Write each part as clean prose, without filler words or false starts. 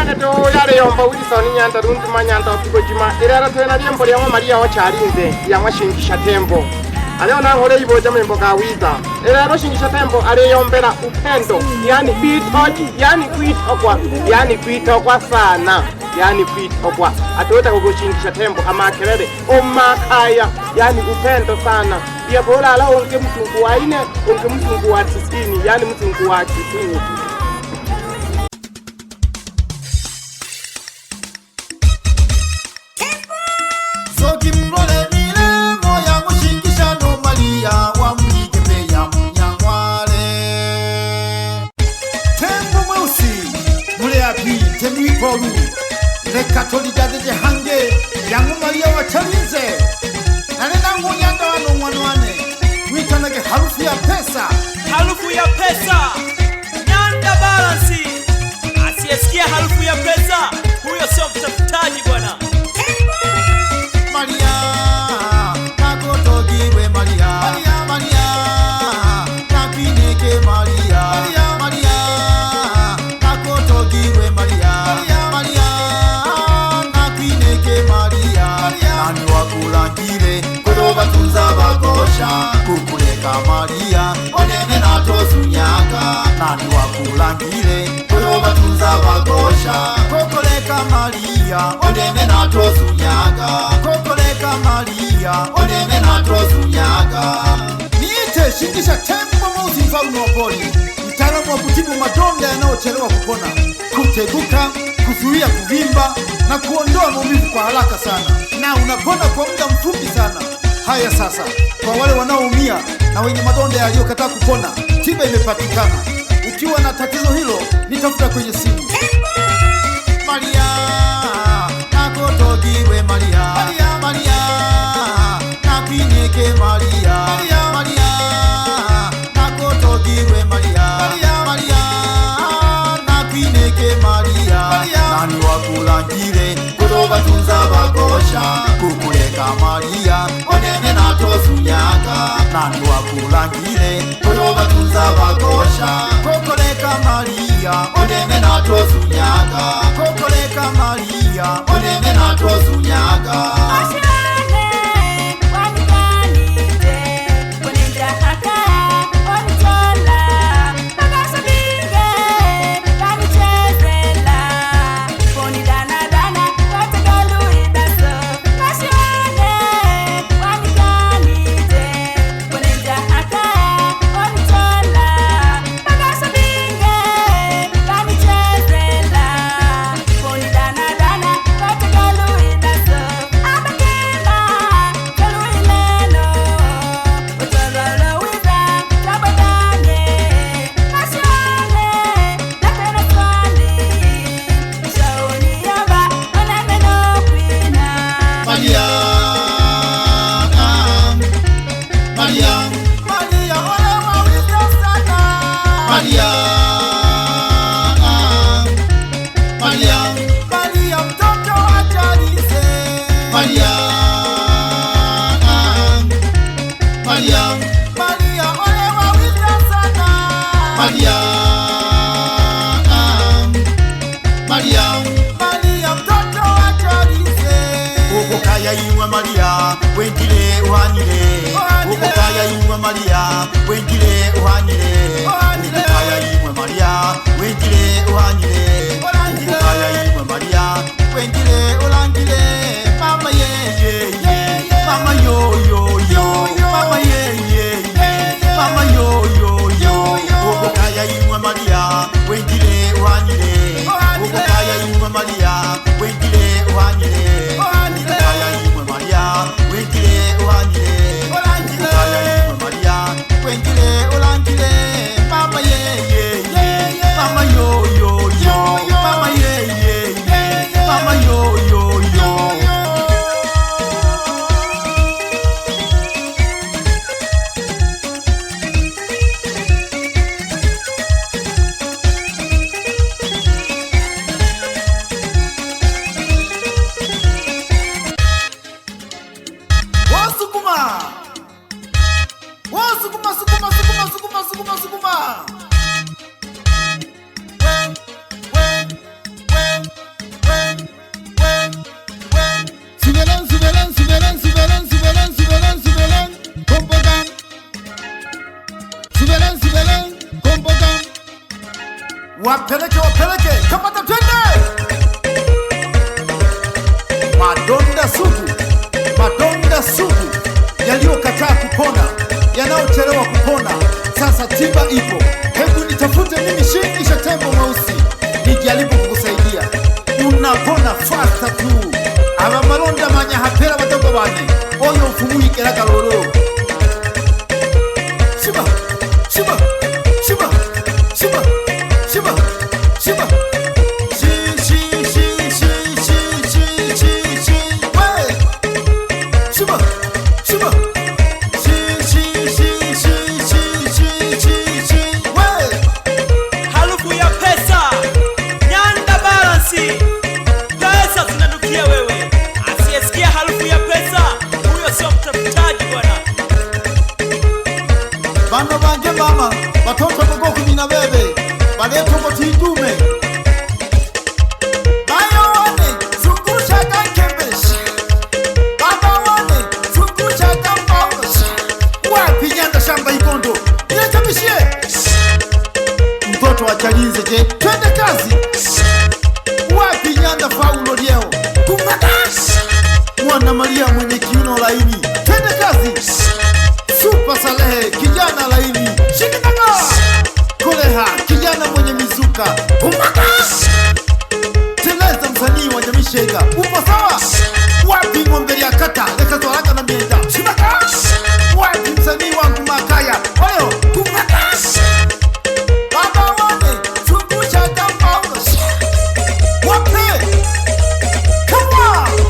Mwana to yare yomba Wilson Nyanda rundi manyanda opigojima irara twena lyembo lya Maria wachalinze yamwashingisha tembo aleo na hore iboja membo kawiza iraro shingisha tembo aliyombera upendo yani bitoji yani kuitokwa sana yani kuitokwa atota kugushingisha tembo amakelele omakaya yani upendo sana ya bola ala onke mtungu wa 4 onke mtungu wa 90 yani mtungu wa 90. Katolidade de hange yangu Maria wachalinze nanena ngonyanda wano mwanwane witanage harufu ya pesa Nyanda Balance asiyesikia harufu ya pesa huyo sio mtafutaji bwana. Maria nakotogiwe Maria napineke Maria nakotogiwe Maria nani wakulangire kuroba tunza bagosha kukuleka Maria onene natosunyaka nani wakulangire kuroba tunza bagosha kukuleka Maria onene natosunyaka kukuleka Maria onene natosunyaka niite shingisha tembo mauzi mfalme wa poli mtaalamu wa kutibu madonda yanayochelewa kupona kuteguka kuzuia kuvimba na kuondoa maumivu kwa haraka sana na unapona kwa muda mfupi sana. Haya sasa, kwa wale wanaoumia na wenye madonda yaliyokataa kupona, tiba imepatikana. Ukiwa na tatizo hilo, nitafuta kwenye simu. Maria nakotogiwe Maria napineke Maria nakotogiwe Maria napineke Maria nani wakulangire kuroba tunza bagosha kukuleka Maria onene natosunyaka nani wakulangire kuroba tunza bagosha kukuleka Maria onene natosunyaka kukuleka Maria onene natosunyaka. Maria wengile uhanyile ukokaya imwe Maria wengile uhanyile ukokaya imwe Maria wengile uhanyile ukokaya imwe Maria wengile ulangile mama ye mama yo mama ye mama yo ukokaya imwe Maria wengile uhanyile ukokaya imwe Maria wengile uhanyile wengile uhanyile ukaya imwe Maria wengile ulangile wapeleke kamata twende. Madonda sugu yaliyokataa kupona, yanayochelewa kupona, sasa tiba ipo. Hebu nitafute mimi Shingisha Tembo Mweusi nijaribu kukusaidia, unapona fasta tu. Aba malonda manya hapera badogo bane oyo mfumuyi keraga lolo. Shiba shiba shiba shiba shiba shiba bano bange mama batoto bogo kumina bebe baleto motidume bayo wane zungusha kankembeshi baba wane zungusha kambaoshi wapi Nyanda shamba ikondo nirekebishie mtoto wa Chalinze. Je, twende kazi. Wapi Nyanda Paulo leo kumadash mwana Maria mwenye kiuno laini, twende kazi. Super Salehe kijana laini, shikinaga Koleha kijana mwenye mizuka, umakash Teleza msanii wa jamii Shega, upo sawa. Wapi ng'ombe ya kata leka zwaraka na mienda, shimakash. Wapi msanii wangu Makaya oyo kumakash baba wane zungusha kambaono wapi come on.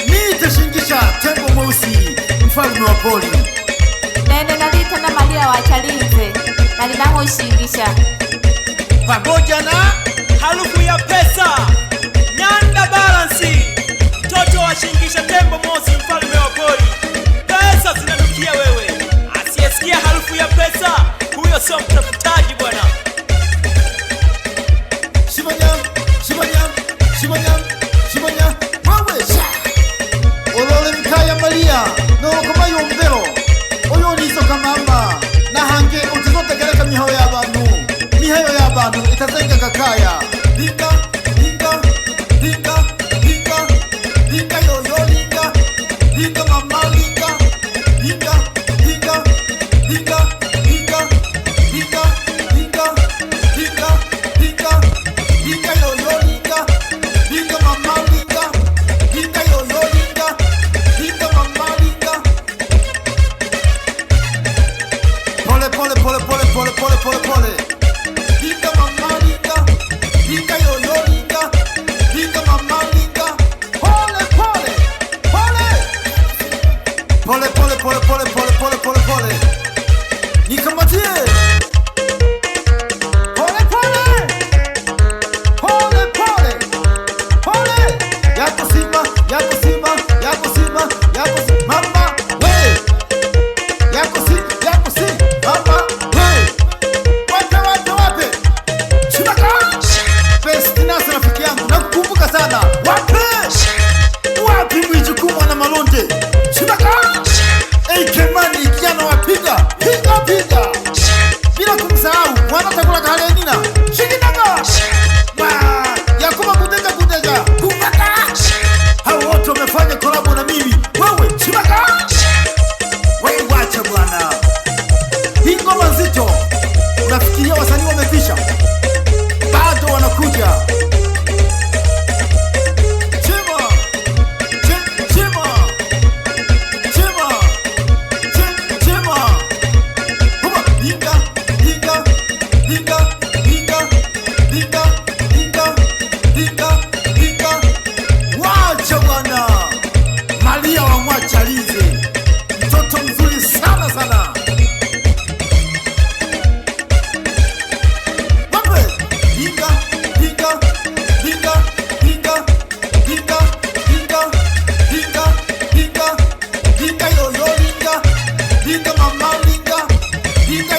Niite Shingisha Tembo Mweusi, mfalme wa poli. Nene nalita na Maria wa Chalinze na linango Shingisha pamoja na harufu ya pesa. Nyanda Balansi, mtoto wa Shingisha Tembo Mweusi, mfalme wa poli. Pesa zinanukia wewe, asiyesikia harufu ya pesa huyo sio mtafutaji bwana. Shimanya wawe olole mkaya Maria no kama yombero oyo niso kamama na hange utizotegereka mihayo y'abantu itazenga kakaya linga yoyo linga mama linga pole linga mama linga yoyo linga mama linga pole nikamatie pole yako simba mama we yako si mama we wape shimaka Festinasa rafiki yangu nakukumbuka sana. Wapi mwijukumu na malonde shimaka Kemani kijana wapiga piga bila kumsahau mwana takula kalenina shikinaga Yakuba kudeja kumaka. Hao wote wamefanya kolabo na mimi wewe shimaka. Wewe wacha bwana, hii ngoma nzito. Unafikiria wasanii wamekwisha? Bado wanakuja. Wacha bwana, Maria wa Chalinze, mtoto mzuri sana. Wape linga yoyo linga mama linga